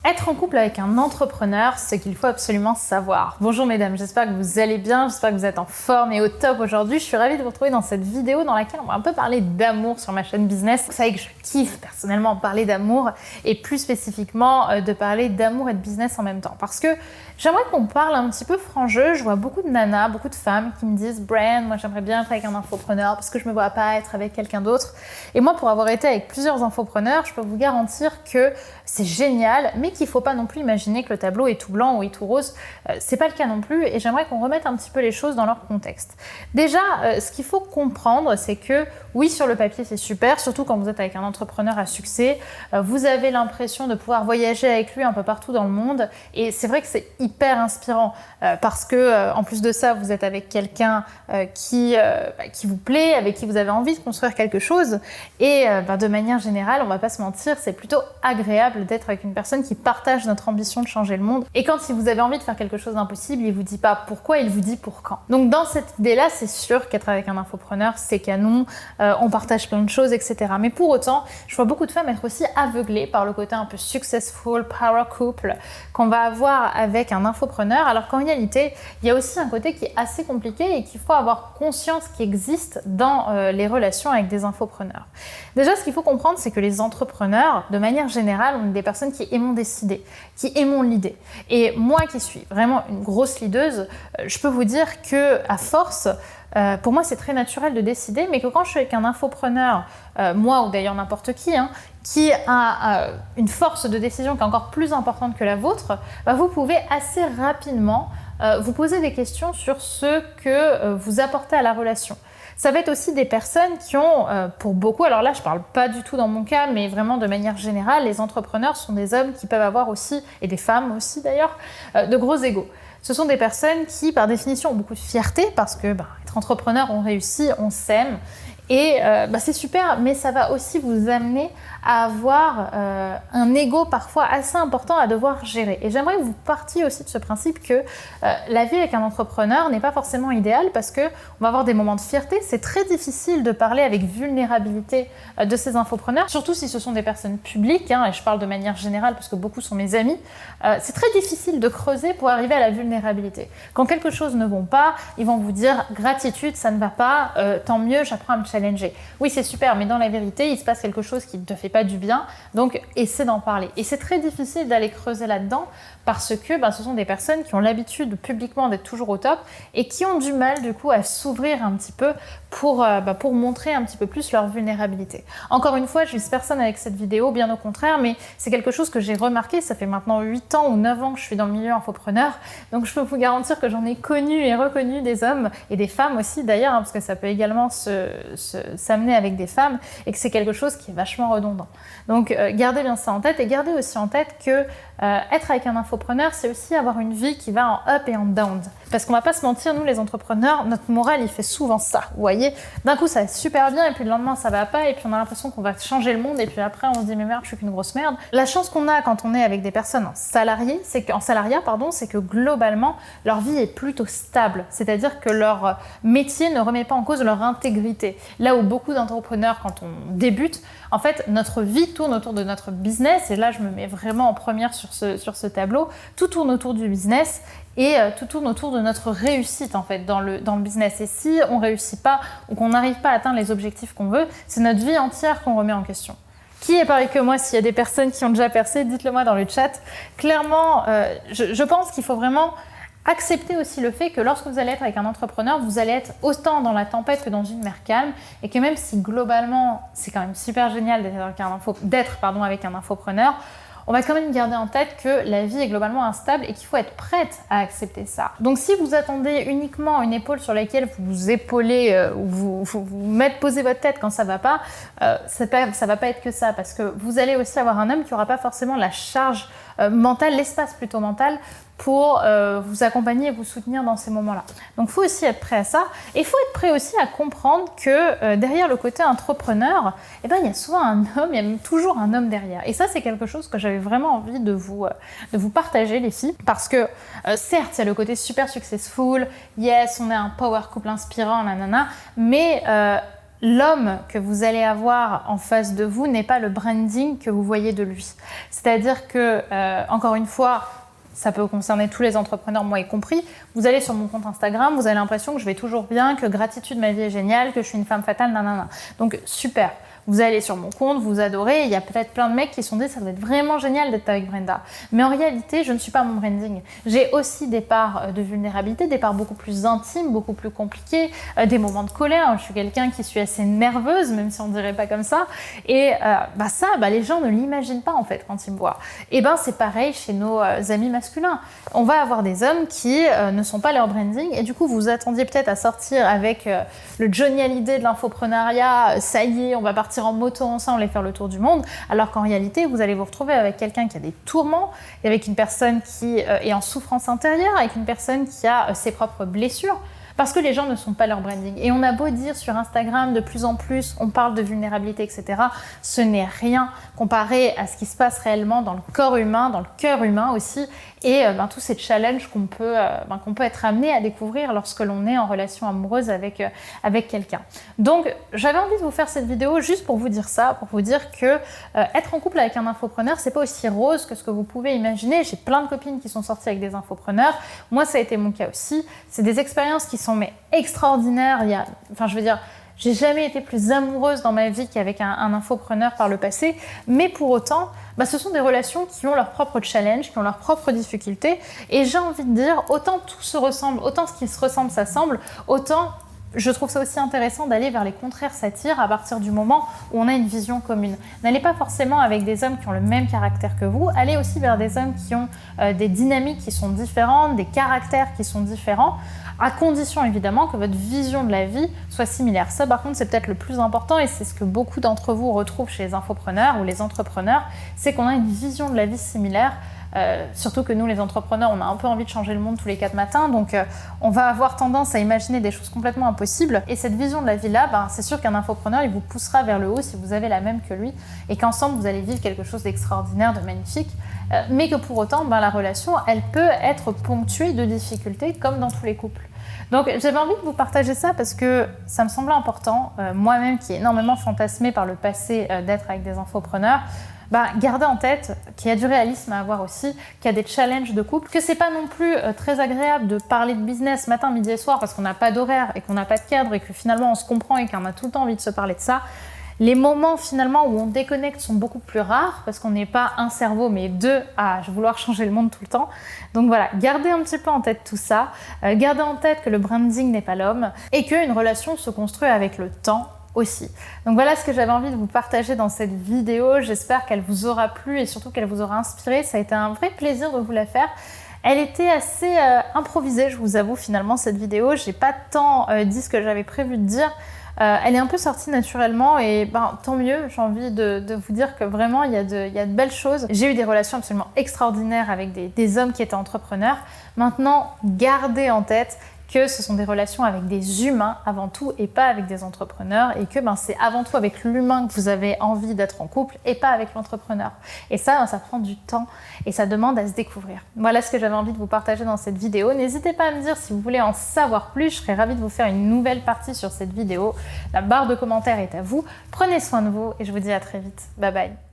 Être en couple avec un entrepreneur, c'est ce qu'il faut absolument savoir. Bonjour mesdames, j'espère que vous allez bien, j'espère que vous êtes en forme et au top aujourd'hui. Je suis ravie de vous retrouver dans cette vidéo dans laquelle on va un peu parler d'amour sur ma chaîne business. Vous savez que je kiffe personnellement parler d'amour et plus spécifiquement de parler d'amour et de business en même temps. Parce que j'aimerais qu'on parle un petit peu franc jeu. Je vois beaucoup de nanas, beaucoup de femmes qui me disent « Brian, moi j'aimerais bien être avec un infopreneur parce que je me vois pas être avec quelqu'un d'autre. » Et moi, pour avoir été avec plusieurs infopreneurs, je peux vous garantir que c'est génial, mais qu'il ne faut pas non plus imaginer que le tableau est tout blanc ou est tout rose. C'est pas le cas non plus et j'aimerais qu'on remette un petit peu les choses dans leur contexte. Déjà, ce qu'il faut comprendre, c'est que oui, sur le papier, c'est super, surtout quand vous êtes avec un entrepreneur à succès. Vous avez l'impression de pouvoir voyager avec lui un peu partout dans le monde et c'est vrai que c'est hyper inspirant parce que en plus de ça, vous êtes avec quelqu'un qui vous plaît, avec qui vous avez envie de construire quelque chose et de manière générale, on va pas se mentir, c'est plutôt agréable d'être avec une personne qui partage notre ambition de changer le monde. Et quand vous avez envie de faire quelque chose d'impossible, il vous dit pas pourquoi, il vous dit pour quand. Donc dans cette idée-là, c'est sûr qu'être avec un infopreneur, c'est canon, on partage plein de choses, etc. Mais pour autant, je vois beaucoup de femmes être aussi aveuglées par le côté un peu successful, power couple qu'on va avoir avec un infopreneur, alors qu'en réalité, il y a aussi un côté qui est assez compliqué et qu'il faut avoir conscience qui existe dans les relations avec des infopreneurs. Déjà, ce qu'il faut comprendre, c'est que les entrepreneurs, de manière générale, on est des personnes qui aimons décider, qui aimons l'idée. Et moi qui suis vraiment une grosse leaduse, je peux vous dire que à force, pour moi c'est très naturel de décider, mais que quand je suis avec un infopreneur, moi ou d'ailleurs n'importe qui a une force de décision qui est encore plus importante que la vôtre, vous pouvez assez rapidement vous poser des questions sur ce que vous apportez à la relation. Ça va être aussi des personnes qui ont, pour beaucoup, alors là je parle pas du tout dans mon cas, mais vraiment de manière générale, les entrepreneurs sont des hommes qui peuvent avoir aussi, et des femmes aussi d'ailleurs, de gros égos. Ce sont des personnes qui, par définition, ont beaucoup de fierté parce que être entrepreneur, on réussit, on s'aime. Et c'est super, mais ça va aussi vous amener à avoir un ego parfois assez important à devoir gérer. Et j'aimerais que vous partiez aussi de ce principe que la vie avec un entrepreneur n'est pas forcément idéale parce qu'on va avoir des moments de fierté. C'est très difficile de parler avec vulnérabilité de ces infopreneurs, surtout si ce sont des personnes publiques, et je parle de manière générale parce que beaucoup sont mes amis. C'est très difficile de creuser pour arriver à la vulnérabilité. Quand quelque chose ne va pas, ils vont vous dire « gratitude, ça ne va pas, tant mieux, j'apprends à me challenger ». Oui, c'est super, mais dans la vérité, il se passe quelque chose qui ne te fait pas du bien, donc essaie d'en parler. Et c'est très difficile d'aller creuser là-dedans parce que ce sont des personnes qui ont l'habitude publiquement d'être toujours au top et qui ont du mal du coup à s'ouvrir un petit peu pour montrer un petit peu plus leur vulnérabilité. Encore une fois, je vise personne avec cette vidéo, bien au contraire, mais c'est quelque chose que j'ai remarqué, ça fait maintenant 8 ans ou 9 ans que je suis dans le milieu infopreneur, donc je peux vous garantir que j'en ai connu et reconnu des hommes et des femmes aussi d'ailleurs, parce que ça peut également s'amener avec des femmes et que c'est quelque chose qui est vachement redondant. Donc gardez bien ça en tête et gardez aussi en tête que être avec un infopreneur, c'est aussi avoir une vie qui va en up et en down. Parce qu'on va pas se mentir, nous les entrepreneurs, notre moral il fait souvent ça, vous voyez. D'un coup ça va super bien et puis le lendemain ça va pas et puis on a l'impression qu'on va changer le monde et puis après on se dit mais merde, je suis qu'une grosse merde. La chance qu'on a quand on est avec des personnes en salariat, c'est que globalement leur vie est plutôt stable. C'est-à-dire que leur métier ne remet pas en cause leur intégrité. Là où beaucoup d'entrepreneurs, quand on débute, en fait notre vie tourne autour de notre business et là je me mets vraiment en première sur ce tableau, tout tourne autour du business et tout tourne autour de notre réussite en fait dans le business. Et si on réussit pas ou qu'on n'arrive pas à atteindre les objectifs qu'on veut, c'est notre vie entière qu'on remet en question. Qui est pareil que moi? S'il y a des personnes qui ont déjà percé, dites-le moi dans le chat. Clairement, je pense qu'il faut vraiment accepter aussi le fait que lorsque vous allez être avec un entrepreneur, vous allez être autant dans la tempête que dans une mer calme et que même si globalement, c'est quand même super génial d'être avec un infopreneur, on va quand même garder en tête que la vie est globalement instable et qu'il faut être prête à accepter ça. Donc si vous attendez uniquement une épaule sur laquelle vous vous épaulez ou posez votre tête quand ça va pas, ça va pas être que ça parce que vous allez aussi avoir un homme qui n'aura pas forcément la charge mentale, l'espace plutôt mental pour vous accompagner et vous soutenir dans ces moments-là. Donc il faut aussi être prêt à ça et il faut être prêt aussi à comprendre que derrière le côté entrepreneur, il y a souvent un homme, il y a même toujours un homme derrière. Et ça c'est quelque chose que j'avais vraiment envie de vous partager les filles parce que certes il y a le côté super successful, yes on est un power couple inspirant, nanana, mais l'homme que vous allez avoir en face de vous n'est pas le branding que vous voyez de lui. C'est-à-dire que, encore une fois, ça peut concerner tous les entrepreneurs, moi y compris. Vous allez sur mon compte Instagram, vous avez l'impression que je vais toujours bien, que gratitude, ma vie est géniale, que je suis une femme fatale, nanana. Donc super. Vous allez sur mon compte, vous adorez, il y a peut-être plein de mecs qui se sont dit ça doit être vraiment génial d'être avec Brenda. Mais en réalité, je ne suis pas mon branding. J'ai aussi des parts de vulnérabilité, des parts beaucoup plus intimes, beaucoup plus compliquées, des moments de colère. Je suis quelqu'un qui suis assez nerveuse, même si on ne dirait pas comme ça. Et ça, les gens ne l'imaginent pas en fait quand ils me voient. Et c'est pareil chez nos amis masculins. On va avoir des hommes qui ne sont pas leur branding et du coup, vous attendiez peut-être à sortir avec le Johnny Hallyday de l'infoprenariat, ça y est, on va partir en moto ensemble et faire le tour du monde, alors qu'en réalité, vous allez vous retrouver avec quelqu'un qui a des tourments, et avec une personne qui est en souffrance intérieure, avec une personne qui a ses propres blessures, parce que les gens ne sont pas leur branding. Et on a beau dire sur Instagram, de plus en plus, on parle de vulnérabilité, etc. Ce n'est rien comparé à ce qui se passe réellement dans le corps humain, dans le cœur humain aussi, et tous ces challenges qu'on peut être amené à découvrir lorsque l'on est en relation amoureuse avec quelqu'un. Donc, j'avais envie de vous faire cette vidéo juste pour vous dire ça, pour vous dire que être en couple avec un infopreneur, c'est pas aussi rose que ce que vous pouvez imaginer. J'ai plein de copines qui sont sorties avec des infopreneurs. Moi, ça a été mon cas aussi. C'est des expériences qui sont extraordinaires. J'ai jamais été plus amoureuse dans ma vie qu'avec un infopreneur par le passé, mais pour autant, ce sont des relations qui ont leurs propres challenges, qui ont leurs propres difficultés, et j'ai envie de dire, autant tout se ressemble, autant ce qui se ressemble s'assemble, autant je trouve ça aussi intéressant d'aller vers les contraires s'attirent à partir du moment où on a une vision commune. N'allez pas forcément avec des hommes qui ont le même caractère que vous, allez aussi vers des hommes qui ont des dynamiques qui sont différentes, des caractères qui sont différents, à condition évidemment que votre vision de la vie soit similaire. Ça par contre c'est peut-être le plus important et c'est ce que beaucoup d'entre vous retrouvent chez les infopreneurs ou les entrepreneurs, c'est qu'on a une vision de la vie similaire. Surtout que nous les entrepreneurs on a un peu envie de changer le monde tous les 4 matins, donc on va avoir tendance à imaginer des choses complètement impossibles, et cette vision de la vie là, c'est sûr qu'un infopreneur il vous poussera vers le haut si vous avez la même que lui, et qu'ensemble vous allez vivre quelque chose d'extraordinaire, de magnifique, mais que pour autant la relation elle peut être ponctuée de difficultés comme dans tous les couples. Donc j'avais envie de vous partager ça parce que ça me semblait important, moi-même qui ai énormément fantasmé par le passé d'être avec des infopreneurs, gardez en tête qu'il y a du réalisme à avoir aussi, qu'il y a des challenges de couple, que c'est pas non plus très agréable de parler de business matin, midi et soir parce qu'on n'a pas d'horaire et qu'on n'a pas de cadre et que finalement on se comprend et qu'on a tout le temps envie de se parler de ça. Les moments finalement où on déconnecte sont beaucoup plus rares parce qu'on n'est pas un cerveau mais deux à vouloir changer le monde tout le temps. Donc voilà, gardez un petit peu en tête tout ça, gardez en tête que le branding n'est pas l'homme et qu'une relation se construit avec le temps aussi. Donc voilà ce que j'avais envie de vous partager dans cette vidéo. J'espère qu'elle vous aura plu et surtout qu'elle vous aura inspiré. Ça a été un vrai plaisir de vous la faire. Elle était assez improvisée, je vous avoue, finalement, cette vidéo. J'ai pas tant dit ce que j'avais prévu de dire. Elle est un peu sortie naturellement et tant mieux, j'ai envie de vous dire que vraiment il y a de belles choses. J'ai eu des relations absolument extraordinaires avec des hommes qui étaient entrepreneurs. Maintenant, gardez en tête que ce sont des relations avec des humains avant tout et pas avec des entrepreneurs, et que c'est avant tout avec l'humain que vous avez envie d'être en couple et pas avec l'entrepreneur. Et ça prend du temps et ça demande à se découvrir. Voilà ce que j'avais envie de vous partager dans cette vidéo. N'hésitez pas à me dire si vous voulez en savoir plus, je serais ravie de vous faire une nouvelle partie sur cette vidéo. La barre de commentaires est à vous. Prenez soin de vous et je vous dis à très vite. Bye bye.